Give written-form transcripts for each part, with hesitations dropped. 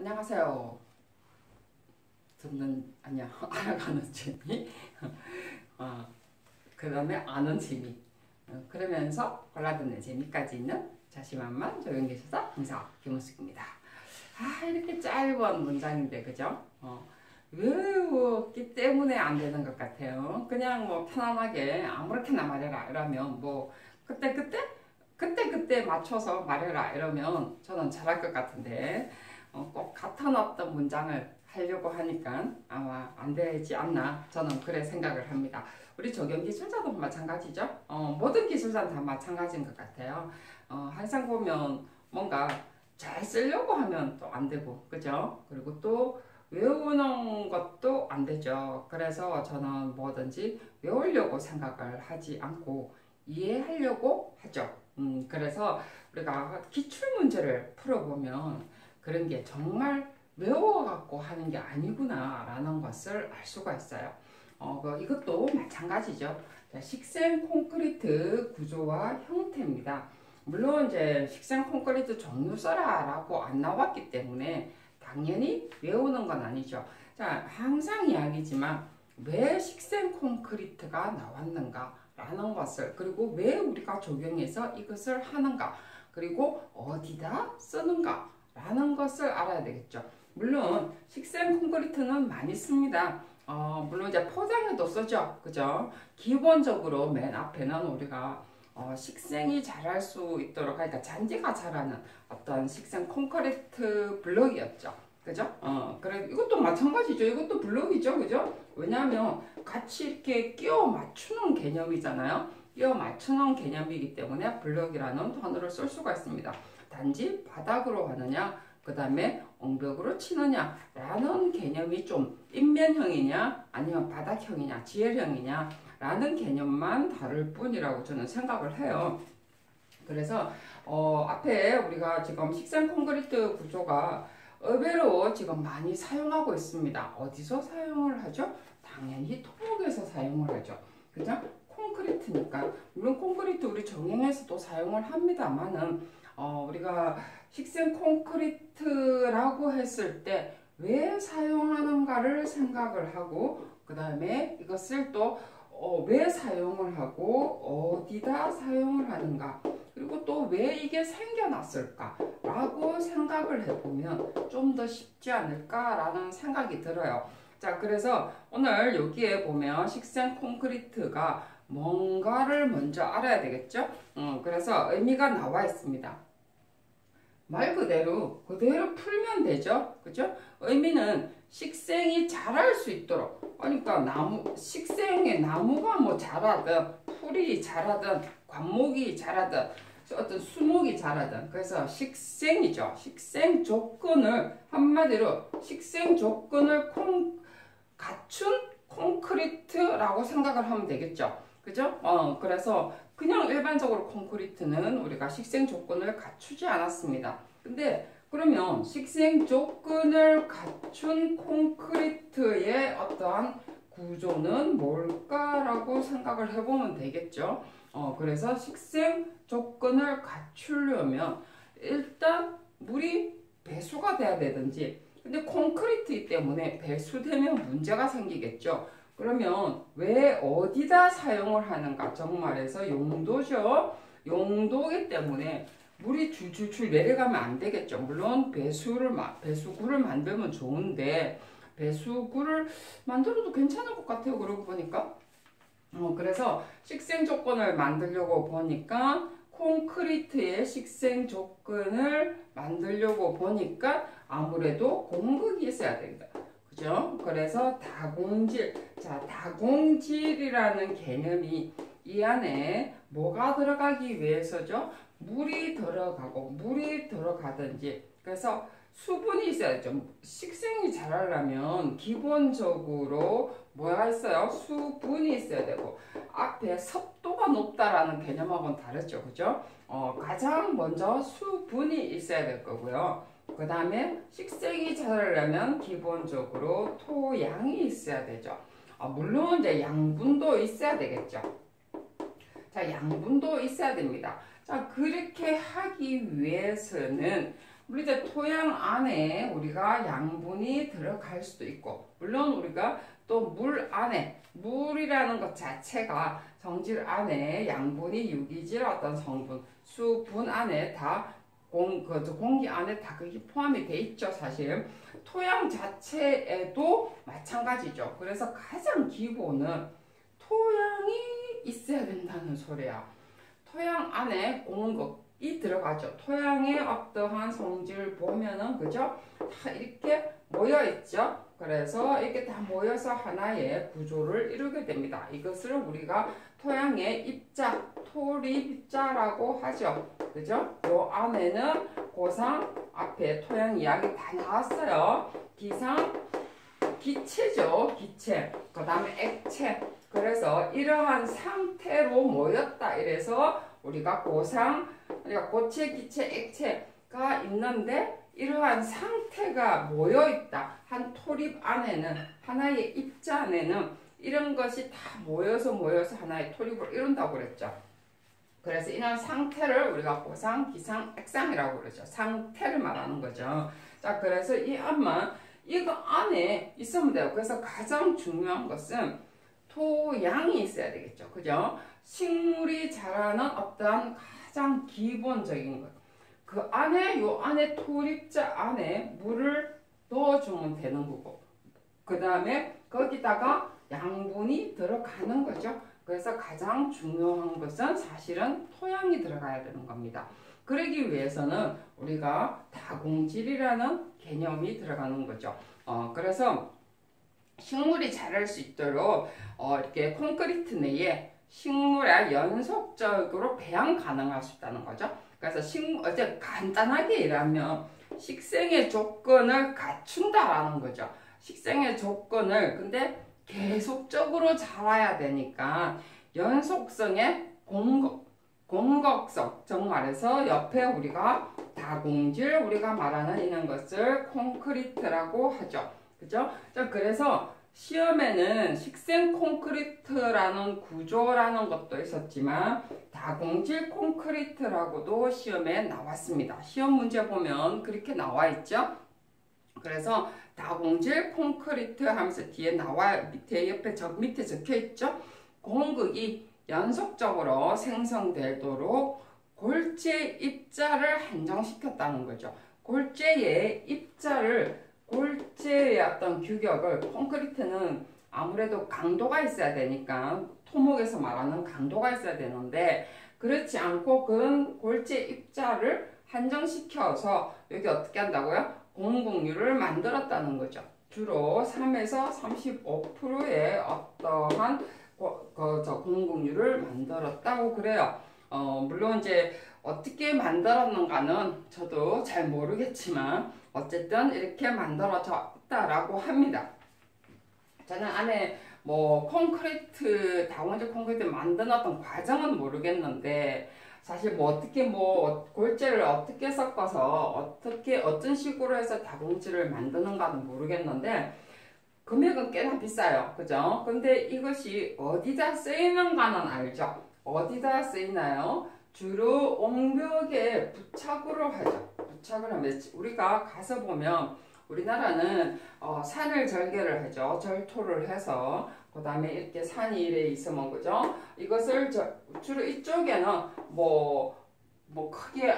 안녕하세요. 알아가는 재미. 그 다음에 아는 재미. 그러면서 골라듣는 재미까지 있는 자신만만 조용계셔서 강사 김은숙입니다. 이렇게 짧은 문장인데, 그죠? 외우기 때문에 안 되는 것 같아요. 그냥 뭐 편안하게 아무렇게나 말해라 이러면 뭐 그때 맞춰서 말해라 이러면 저는 잘할 것 같은데, 꼭 같은 어떤 문장을 하려고 하니까 아마 안 되지 않나, 저는 그래 생각을 합니다. 우리 적용기술자도 마찬가지죠. 모든 기술자는 다 마찬가지인 것 같아요. 항상 보면 뭔가 잘 쓰려고 하면 또 안 되고, 그죠? 그리고 또 외우는 것도 안 되죠. 그래서 저는 뭐든지 외우려고 생각을 하지 않고 이해하려고 하죠. 그래서 우리가 기출문제를 풀어보면 그런 게 정말 외워갖고 하는 게 아니구나 라는 것을 알 수가 있어요. 이것도 마찬가지죠. 자, 식생 콘크리트 구조와 형태입니다. 물론 이제 식생 콘크리트 종류 써라 라고 안 나왔기 때문에 당연히 외우는 건 아니죠. 자, 항상 이야기지만 왜 식생 콘크리트가 나왔는가 라는 것을, 그리고 왜 우리가 적용해서 이것을 하는가, 그리고 어디다 쓰는가 라는 것을 알아야 되겠죠. 물론 식생 콘크리트는 많이 씁니다. 물론 이제 포장에도 쓰죠. 그죠? 기본적으로 맨 앞에는 우리가 식생이 자랄 수 있도록, 그러니까 잔디가 자라는 어떤 식생 콘크리트 블럭이었죠. 그죠? 그래, 이것도 마찬가지죠. 이것도 블럭이죠. 그죠? 왜냐하면 같이 이렇게 끼워 맞추는 개념이잖아요. 끼워 맞추는 개념이기 때문에 블럭이라는 단어를 쓸 수가 있습니다. 단지 바닥으로 하느냐, 그 다음에 엉벽으로 치느냐 라는 개념이 좀 인면형이냐 아니면 바닥형이냐 지열형이냐 라는 개념만 다를 뿐이라고 저는 생각을 해요. 그래서 앞에 우리가 지금 식생 콘크리트 구조가 의외로 지금 많이 사용하고 있습니다. 어디서 사용을 하죠? 당연히 토목에서 사용을 하죠. 그죠? 콘크리트니까. 물론 콘크리트 우리 정형에서도 사용을 합니다만은 우리가 식생 콘크리트라고 했을 때 왜 사용하는가를 생각을 하고, 그 다음에 이것을 또 왜 사용을 하고 어디다 사용을 하는가, 그리고 또 왜 이게 생겨났을까 라고 생각을 해보면 좀 더 쉽지 않을까라는 생각이 들어요. 자, 그래서 오늘 여기에 보면 식생 콘크리트가 뭔가를 먼저 알아야 되겠죠. 그래서 의미가 나와 있습니다. 말 그대로 풀면 되죠. 그죠? 의미는 식생이 자랄 수 있도록, 그러니까 식생의 나무가 뭐 자라든 풀이 자라든 관목이 자라든 어떤 수목이 자라든, 그래서 식생이죠. 식생 조건을, 한마디로 식생 조건을 갖춘 콘크리트라고 생각을 하면 되겠죠. 그죠? 그래서 그냥 일반적으로 콘크리트는 우리가 식생 조건을 갖추지 않았습니다. 근데 그러면 식생 조건을 갖춘 콘크리트의 어떠한 구조는 뭘까라고 생각을 해보면 되겠죠. 그래서 식생 조건을 갖추려면 일단 물이 배수가 돼야 되든지, 근데 콘크리트이기 때문에 배수되면 문제가 생기겠죠. 그러면 왜 어디다 사용을 하는가? 정말해서 용도죠. 용도이기 때문에 물이 줄줄줄 내려가면 안 되겠죠. 물론 배수구를 만들면 좋은데 배수구를 만들어도 괜찮을 것 같아요. 그러고 보니까. 그래서 식생 조건을 만들려고 보니까 콘크리트의 식생 조건을 만들려고 보니까 아무래도 공극이 있어야 됩니다. 그죠? 그래서 다공질. 자, 다공질이라는 개념이 이 안에 뭐가 들어가기 위해서죠? 물이 들어가든지, 그래서 수분이 있어야죠. 식생이 자라려면 기본적으로 뭐가 있어요? 수분이 있어야 되고, 앞에 습도가 높다라는 개념하고는 다르죠. 그죠? 가장 먼저 수분이 있어야 될 거고요. 그 다음에 식생이 자라려면 기본적으로 토양이 있어야 되죠. 물론 이제 양분도 있어야 되겠죠. 자, 양분도 있어야 됩니다. 자, 그렇게 하기 위해서는 우리 이제 토양 안에 우리가 양분이 들어갈 수도 있고, 물론 우리가 또 물 안에, 물이라는 것 자체가 성질 안에 양분이 유기질 어떤 성분, 수분 안에 다 공기 안에 다 그게 포함이 돼 있죠, 사실. 토양 자체에도 마찬가지죠. 그래서 가장 기본은 토양이 있어야 된다는 소리야. 토양 안에 공급이 들어가죠. 토양의 어떠한 성질 보면은, 그죠? 다 이렇게 모여 있죠. 그래서 이렇게 다 모여서 하나의 구조를 이루게 됩니다. 이것을 우리가 토양의 입자, 토립입자라고 하죠. 그죠? 요 안에는 고상, 앞에 토양 이야기 다 나왔어요. 기상, 기체죠. 기체. 그 다음에 액체. 그래서 이러한 상태로 모였다. 이래서 우리가 고상, 그러니까 고체, 기체, 액체가 있는데 이러한 상태가 모여있다. 한 토립 안에는, 하나의 입자 안에는 이런 것이 다 모여서 하나의 토립을 이룬다고 그랬죠. 그래서 이런 상태를 우리가 고상, 기상, 액상이라고 그러죠. 상태를 말하는 거죠. 자, 그래서 이 암만 이거 안에 있으면 돼요. 그래서 가장 중요한 것은 토양이 있어야 되겠죠. 그죠? 식물이 자라는 어떠한 가장 기본적인 것. 그 안에, 요 안에 토립자 안에 물을 넣어주면 되는 거고, 그 다음에 거기다가 양분이 들어가는 거죠. 그래서 가장 중요한 것은 사실은 토양이 들어가야 되는 겁니다. 그러기 위해서는 우리가 다공질이라는 개념이 들어가는 거죠. 그래서 식물이 자랄 수 있도록 이렇게 콘크리트 내에 식물에 연속적으로 배양 가능할 수 있다는 거죠. 그래서 어제 간단하게 일하면 식생의 조건을 갖춘다라는 거죠. 식생의 조건을 근데 계속적으로 자라야 되니까 연속성의 공격성, 정말해서 옆에 우리가 다공질 우리가 말하는 이런 것을 콘크리트라고 하죠. 그죠? 자, 그래서 시험에는 식생 콘크리트라는 구조라는 것도 있었지만 다공질 콘크리트라고도 시험에 나왔습니다. 시험 문제 보면 그렇게 나와 있죠. 그래서 다공질 콘크리트 하면서 뒤에 밑에 옆에 밑에 적혀 있죠. 공극이 연속적으로 생성되도록 골재 입자를 한정시켰다는 거죠. 골재의 입자를, 골재의 어떤 규격을, 콘크리트는 아무래도 강도가 있어야 되니까 토목에서 말하는 강도가 있어야 되는데 그렇지 않고 그런 골재 입자를 한정시켜서 여기 어떻게 한다고요? 공급률을 만들었다는 거죠. 주로 3에서 35%의 어떠한 공급률을 만들었다고 그래요. 물론 이제 어떻게 만들었는가는 저도 잘 모르겠지만 어쨌든 이렇게 만들어졌다라고 합니다. 저는 안에 뭐 콘크리트, 다공질 콘크리트 만드는 어떤 과정은 모르겠는데 사실 뭐 어떻게 뭐 골재를 어떻게 섞어서 어떤 식으로 해서 다공질을 만드는가는 모르겠는데 금액은 꽤나 비싸요. 그죠? 근데 이것이 어디다 쓰이는가는 알죠? 어디다 쓰이나요? 주로 옹벽에 부착으로 하죠. 부착을 하면 우리가 가서 보면 우리나라는 산을 절개를 하죠. 절토를 해서 그 다음에 이렇게 산이 이래 있으면 그죠? 이것을 주로 이쪽에는 뭐 크게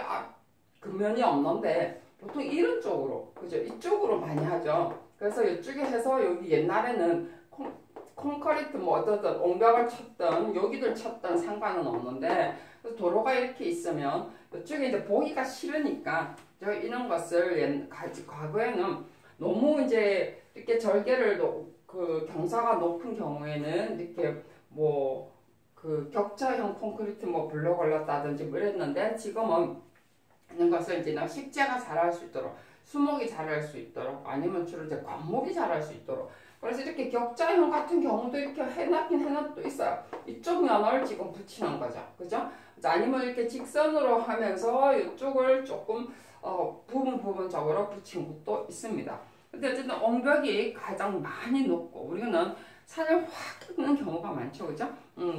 근면이 없는데 보통 이런 쪽으로 그죠? 이쪽으로 많이 하죠. 그래서 이쪽에 해서 여기 옛날에는 콘크리트 뭐 어떤 옹벽을 쳤던 여기를 쳤던 상관은 없는데 도로가 이렇게 있으면 이쪽에 이제 보기가 싫으니까 이런 것을 과거에는 너무 이제 이렇게 절개를 그 경사가 높은 경우에는 이렇게 뭐 그 격자형 콘크리트 뭐 블록 걸렸다든지 뭐 이랬는데 지금은 이런 것을 이제 식재가 자랄 수 있도록 수목이 자랄 수 있도록 아니면 주로 이제 관목이 자랄 수 있도록 그래서 이렇게 격자형 같은 경우도 이렇게 해놨도 있어요. 이쪽 면을 지금 붙이는 거죠. 그죠? 아니면 이렇게 직선으로 하면서 이쪽을 조금 부분적으로 붙인 것도 있습니다. 근데 어쨌든 옹벽이 가장 많이 높고 우리는 산을 확 뜯는 경우가 많죠. 그죠?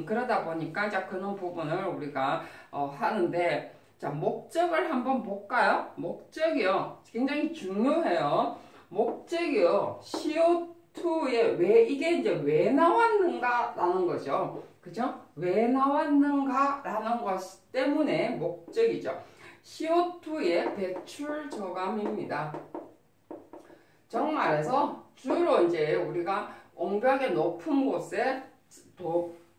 그러다 보니까 이제 그런 부분을 우리가 하는데 자, 목적을 한번 볼까요? 목적이요. 굉장히 중요해요. 목적이요. CO2에 왜 이게 이제 왜 나왔는가라는 거죠. 그죠? 왜 나왔는가라는 것 때문에 목적이죠. CO2의 배출 저감입니다. 정말에서 주로 이제 우리가 옹벽의 높은 곳에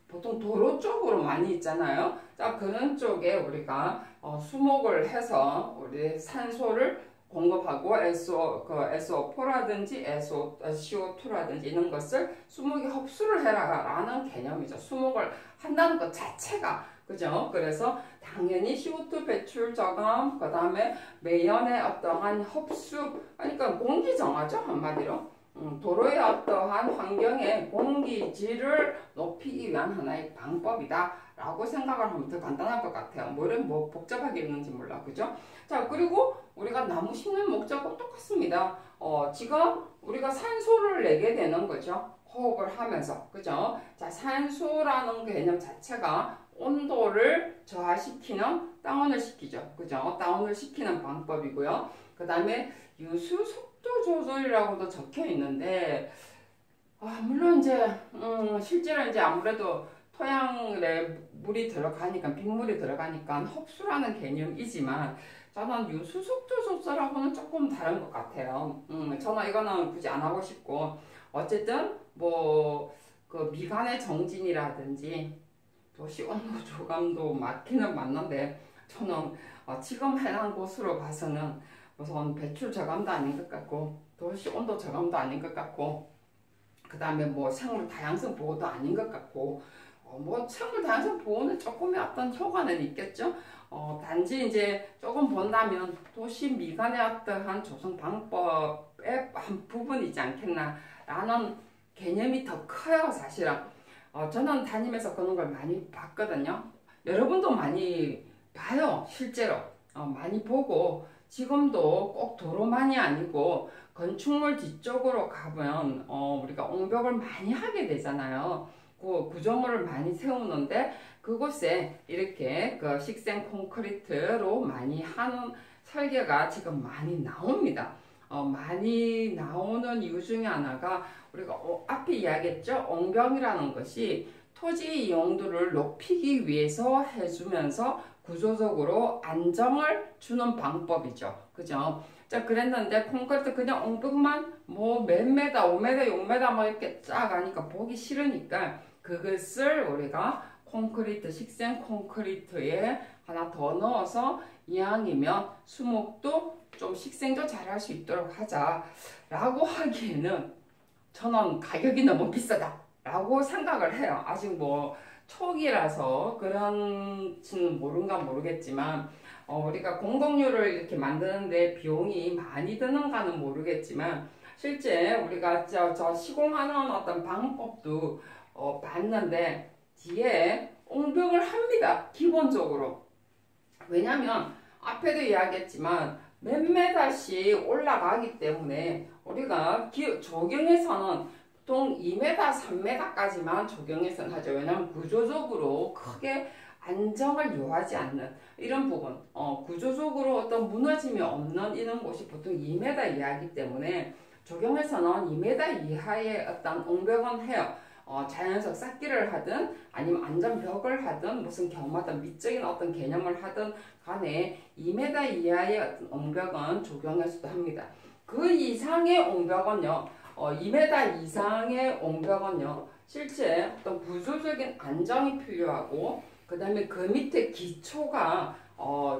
보통 도로 쪽으로 많이 있잖아요. 자, 그런 쪽에 우리가 수목을 해서 우리 산소를 공급하고 SO4라든지 CO2라든지 이런 것을 수목이 흡수를 해라 라는 개념이죠. 수목을 한다는 것 자체가. 그죠? 그래서 당연히 CO2 배출 저감, 그 다음에 매연의 어떠한 흡수, 그러니까 공기 정화죠, 한마디로. 도로의 어떠한 환경의 공기질을 높이기 위한 하나의 방법이다 라고 생각을 하면 더 간단할 것 같아요. 뭐 복잡하게 있는지 몰라. 그죠? 자, 그리고 우리가 나무 심는 목적은 똑같습니다. 지금 우리가 산소를 내게 되는 거죠. 호흡을 하면서. 그죠? 자, 산소라는 개념 자체가 온도를 저하시키는, 다운을 시키죠. 그죠? 다운을 시키는 방법이고요. 그 다음에 유수 속도 조절이라고도 적혀 있는데, 물론 이제, 실제로 이제 아무래도 토양에 물이 들어가니까, 빗물이 들어가니까 흡수라는 개념이지만, 저는 유수 속도 조절하고는 조금 다른 것 같아요. 저는 이거는 굳이 안 하고 싶고, 어쨌든, 그 미간의 정진이라든지, 도시 온도 조감도 맞기는 맞는데 저는 지금 해당 곳으로 봐서는 우선 배출 저감도 아닌 것 같고 도시 온도 저감도 아닌 것 같고 그 다음에 뭐 생물 다양성 보호도 아닌 것 같고 뭐 생물 다양성 보호는 조금의 어떤 효과는 있겠죠. 단지 이제 조금 본다면 도시 미관의 어떠한 조성 방법의 한 부분이지 않겠나라는 개념이 더 커요, 사실은. 저는 다니면서 그런 걸 많이 봤거든요. 여러분도 많이 봐요, 실제로. 많이 보고 지금도 꼭 도로만이 아니고 건축물 뒤쪽으로 가면 우리가 옹벽을 많이 하게 되잖아요. 그 구조물을 많이 세우는데 그곳에 이렇게 그 식생 콘크리트로 많이 하는 설계가 지금 많이 나옵니다. 많이 나오는 이유 중에 하나가 우리가 앞에 이야기했죠. 옹벽이라는 것이 토지 이용도를 높이기 위해서 해주면서 구조적으로 안정을 주는 방법이죠. 그죠? 자, 그랬는데 콘크리트 그냥 옹벽만 뭐 몇 메다, 5m, 6m 막 이렇게 쫙 하니까 보기 싫으니까 그것을 우리가 콘크리트, 식생 콘크리트에 하나 더 넣어서 이왕이면 수목도 좀 식생도 잘할 수 있도록 하자라고 하기에는 저는 가격이 너무 비싸다 라고 생각을 해요. 아직 뭐 초기라서 그런지는 모르겠지만 우리가 공동묘를 이렇게 만드는데 비용이 많이 드는가는 모르겠지만 실제 우리가 저 시공하는 어떤 방법도 봤는데 뒤에 옹벽을 합니다. 기본적으로. 왜냐면 앞에도 이야기했지만 몇 메다씩 올라가기 때문에 우리가 조경에서는 보통 2m, 3m까지만 조경에서는 하죠. 왜냐하면 구조적으로 크게 안정을 요하지 않는 이런 부분, 구조적으로 어떤 무너짐이 없는 이런 곳이 보통 2m 이하이기 때문에 조경에서는 2m 이하의 어떤 옹벽은 해요. 자연석 쌓기를 하든 아니면 안전벽을 하든 무슨 경마든 미적인 어떤 개념을 하든 간에 2m 이하의 어떤 옹벽은 조경에서도 합니다. 그 이상의 옹벽은요, 2m 이상의 옹벽은요, 실제 어떤 구조적인 안정이 필요하고 그 다음에 그 밑에 기초가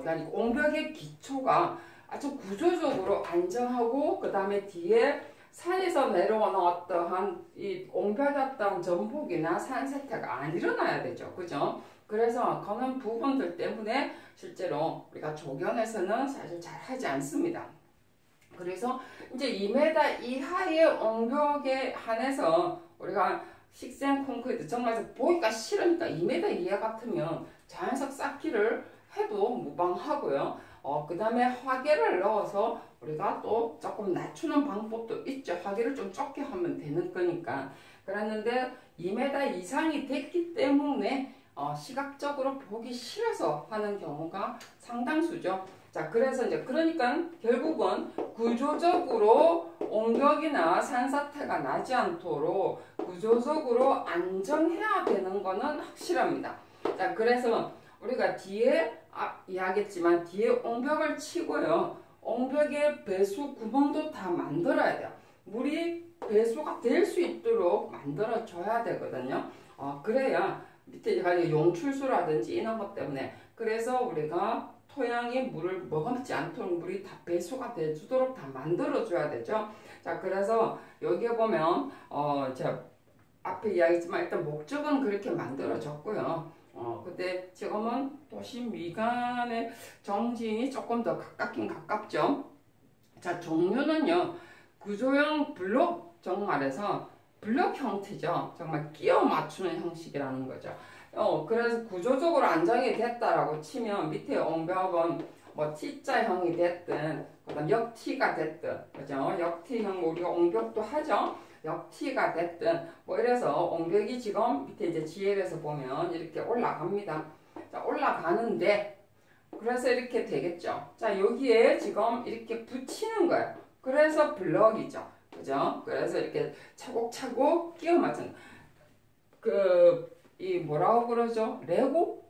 그러니까 옹벽의 기초가 아주 구조적으로 안정하고 그 다음에 뒤에 산에서 내려오는 어떠한 이 옹벽했던 전복이나 산세태가 안 일어나야 되죠. 그죠? 그래서 그런 부분들 때문에 실제로 우리가 조경에서는 사실 잘 하지 않습니다. 그래서 이제 2m 이하의 옹벽에 한해서 우리가 식생 콘크리트 정말 보기가 싫으니까 2m 이하 같으면 자연석 쌓기를 해도 무방하고요. 그 다음에 화개를 넣어서 우리가 또 조금 낮추는 방법도 있죠. 화개를 좀 좁게 하면 되는 거니까. 그랬는데 2m 이상이 됐기 때문에 시각적으로 보기 싫어서 하는 경우가 상당수죠. 자, 그래서 이제 그러니까 결국은 구조적으로 옹벽이나 산사태가 나지 않도록 구조적으로 안정해야 되는 거는 확실합니다. 자, 그래서 우리가 뒤에 이야기했지만 뒤에 옹벽을 치고요. 옹벽에 배수 구멍도 다 만들어야 돼요. 물이 배수가 될 수 있도록 만들어 줘야 되거든요. 그래야 밑에 용출수라든지 이런 것 때문에 그래서 우리가 토양이 물을 머금지 않도록 물이 다 배수가 되도록 다 만들어 줘야 되죠. 자, 그래서 여기에 보면 제가 앞에 이야기했지만 일단 목적은 그렇게 만들어졌고요. 근데 지금은 도시 미관의 정지인이 조금 더 가깝긴 가깝죠. 자, 종류는요. 구조형 블록 정말에서 블록 형태죠. 정말 끼워 맞추는 형식이라는 거죠. 그래서 구조적으로 안정이 됐다라고 치면 밑에 옹벽은 뭐 T자형이 됐든 그다음 역T가 됐든 그죠? 역T형 우리가 옹벽도 하죠. 역T가 됐든 뭐 이래서 옹벽이 지금 밑에 이제 GL에서 보면 이렇게 올라갑니다. 자, 올라가는데 그래서 이렇게 되겠죠. 자, 여기에 지금 이렇게 붙이는 거예요. 그래서 블럭이죠. 그죠? 그래서 이렇게 차곡차곡 끼워 맞추는 이 뭐라고 그러죠?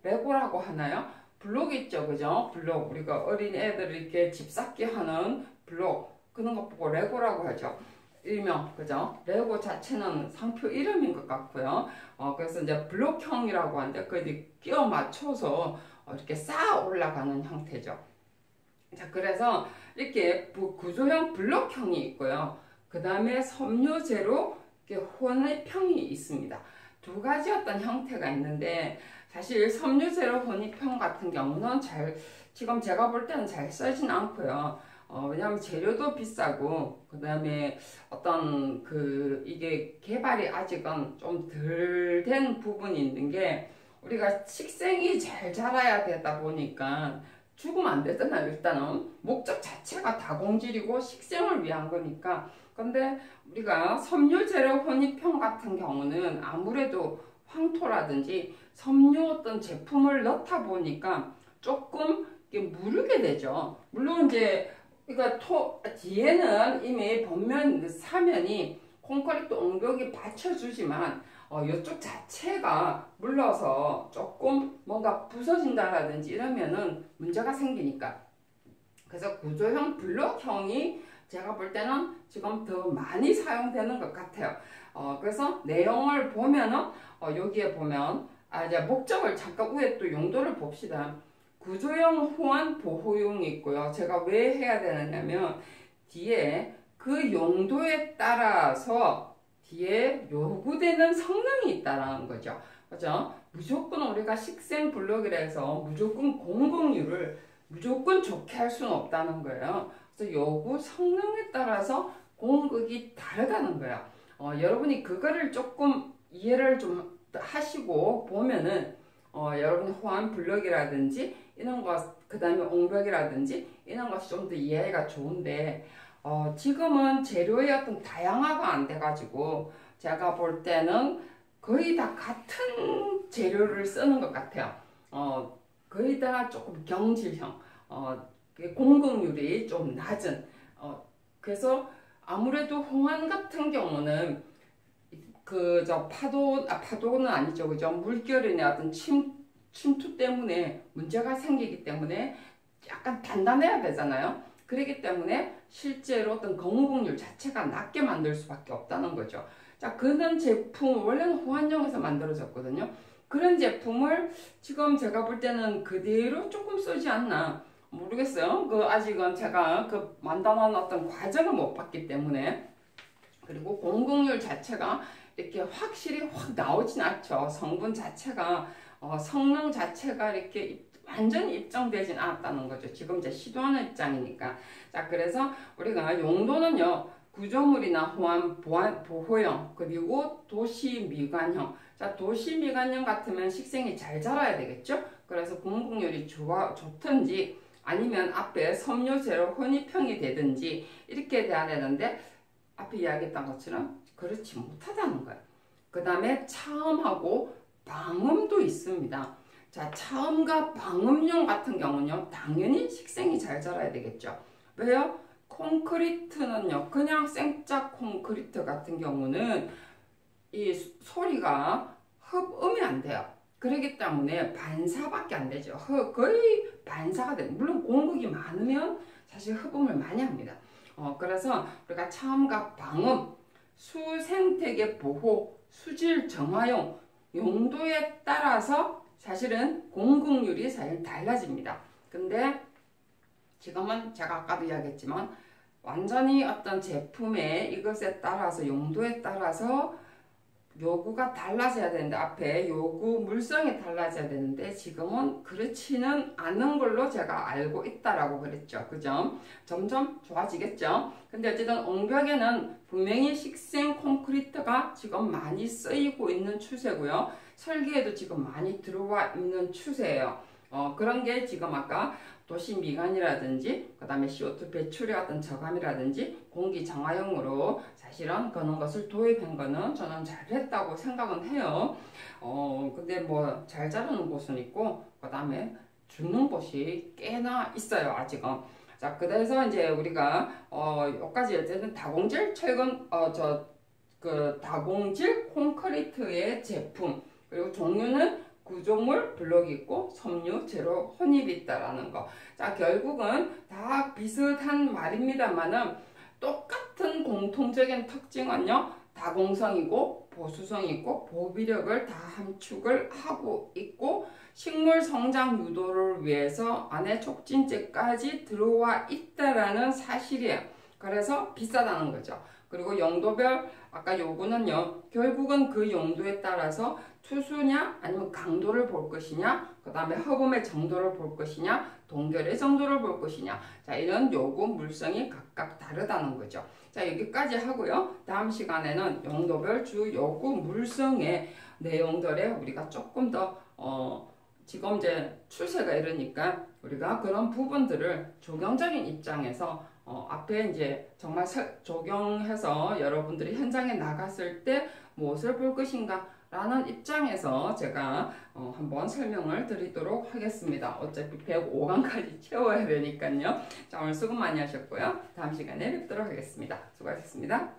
레고라고 하나요? 블록 있죠, 그죠? 블록 우리가 어린 애들 이렇게 집 쌓기 하는 블록 그런 거 보고 레고라고 하죠. 일명 그죠? 레고 자체는 상표 이름인 것 같고요. 그래서 이제 블록형이라고 하는데 그 끼워 맞춰서 이렇게 쌓아 올라가는 형태죠. 자, 그래서 이렇게 구조형 블록형이 있고요. 그 다음에 섬유재로 혼입형이 있습니다. 두 가지 어떤 형태가 있는데 사실 섬유재로 혼입형 같은 경우는 지금 제가 볼 때는 잘 쓰진 않고요. 왜냐하면 재료도 비싸고 그 다음에 어떤 이게 개발이 아직은 좀 덜 된 부분이 있는 게 우리가 식생이 잘 자라야 되다 보니까 죽으면 안 되잖아요. 일단은 목적 자체가 다공질이고 식생을 위한 거니까. 근데 우리가 섬유재료 혼입형 같은 경우는 아무래도 황토라든지 섬유 어떤 제품을 넣다 보니까 조금 무르게 되죠. 물론 이제 그러니까 뒤에는 이미 사면이 콘크리트 옹벽이 받쳐주지만 이쪽 자체가 물러서 조금 뭔가 부서진다라든지 이러면은 문제가 생기니까. 그래서 구조형 블록형이 제가 볼 때는 지금 더 많이 사용되는 것 같아요. 그래서 내용을 보면은 여기에 보면 이제 목적을 잠깐 위에 또 용도를 봅시다. 구조형 호환 보호용이 있고요. 제가 왜 해야 되느냐면 뒤에 그 용도에 따라서 뒤에 요구되는 성능이 있다라는 거죠. 그죠? 무조건 우리가 식생 블록이라 해서 무조건 공급률을 무조건 좋게 할 수는 없다는 거예요. 그래서 요구 성능에 따라서 공급이 다르다는 거예요. 여러분이 그거를 조금 이해를 좀 하시고 보면은 여러분이 호환 블록이라든지 이런 것, 그 다음에 옹벽이라든지 이런 것이 좀 더 이해가 좋은데 지금은 재료의 어떤 다양화가 안 돼가지고 제가 볼 때는 거의 다 같은 재료를 쓰는 것 같아요. 거의 다 조금 경질형, 공급률이 좀 낮은. 그래서 아무래도 홍안 같은 경우는 파도는 아니죠, 그죠? 물결이나 어떤 침투 때문에 문제가 생기기 때문에 약간 단단해야 되잖아요. 그렇기 때문에 실제로 어떤 공급률 자체가 낮게 만들 수밖에 없다는 거죠. 자, 그런 제품 원래는 호환형에서 만들어졌거든요. 그런 제품을 지금 제가 볼 때는 그대로 조금 쓰지 않나 모르겠어요. 아직은 제가 만담한 어떤 과정을 못 봤기 때문에. 그리고 공급률 자체가 이렇게 확실히 확 나오진 않죠. 성분 자체가 성능 자체가 이렇게 완전히 입증되진 않았다는 거죠. 지금 이제 시도하는 입장이니까. 자, 그래서 우리가 용도는요. 구조물이나 호환 보호형 그리고 도시 미관형. 자, 도시 미관형 같으면 식생이 잘 자라야 되겠죠. 그래서 공급률이 좋든지 아니면 앞에 섬유재료 혼입형이 되든지 이렇게 돼야 되는데 앞에 이야기했던 것처럼 그렇지 못하다는 거예요. 그 다음에 차음하고 방음도 있습니다. 자, 차음과 방음용 같은 경우는요, 당연히 식생이 잘 자라야 되겠죠. 왜요? 콘크리트는요, 그냥 생짜 콘크리트 같은 경우는 이 소리가 흡음이 안 돼요. 그렇기 때문에 반사밖에 안 되죠. 거의 반사가 돼요. 물론 공극이 많으면 사실 흡음을 많이 합니다. 그래서 우리가 차음과 방음, 수생태계 보호, 수질 정화용 용도에 따라서 사실은 공급률이 사실 달라집니다. 근데 지금은 제가 아까도 이야기했지만 완전히 어떤 제품의 이것에 따라서 용도에 따라서 요구가 달라져야 되는데 앞에 요구 물성이 달라져야 되는데 지금은 그렇지는 않은 걸로 제가 알고 있다라고 그랬죠. 그죠? 점점 좋아지겠죠. 근데 어쨌든 옹벽에는 분명히 식생 콘크리트가 지금 많이 쓰이고 있는 추세고요. 설계에도 지금 많이 들어와 있는 추세예요. 그런 게 지금 아까 도시 미관이라든지 그 다음에 CO2 배출의 어떤 저감이라든지 공기 정화용으로 사실은 그런 것을 도입한 거는 저는 잘했다고 생각은 해요. 근데 뭐 잘 자라는 곳은 있고 그 다음에 죽는 곳이 꽤나 있어요, 아직은. 자, 그래서 이제 우리가 여기까지 어쨌든 다공질 철근 다공질 콘크리트의 제품 그리고 종류는 구조물, 블록이 있고 섬유, 제로, 혼입이 있다라는 거. 자, 결국은 다 비슷한 말입니다만은 똑같은 공통적인 특징은요. 다공성이고 보수성이 있고 보비력을 다 함축을 하고 있고 식물 성장 유도를 위해서 안에 촉진제까지 들어와 있다라는 사실이에요. 그래서 비싸다는 거죠. 그리고 용도별 아까 요구는요. 결국은 그 용도에 따라서 투수냐 아니면 강도를 볼 것이냐 그 다음에 흡음의 정도를 볼 것이냐 동결의 정도를 볼 것이냐 자 이런 요구 물성이 각각 다르다는 거죠. 자 여기까지 하고요. 다음 시간에는 용도별 주 요구 물성의 내용들에 우리가 조금 더 지금 이제 추세가 이러니까 우리가 그런 부분들을 적용적인 입장에서 앞에 이제 정말 적용해서 여러분들이 현장에 나갔을 때 무엇을 볼 것인가 라는 입장에서 제가 한번 설명을 드리도록 하겠습니다. 어차피 105강까지 채워야 되니까요. 자 오늘 수고 많이 하셨고요. 다음 시간에 뵙도록 하겠습니다. 수고하셨습니다.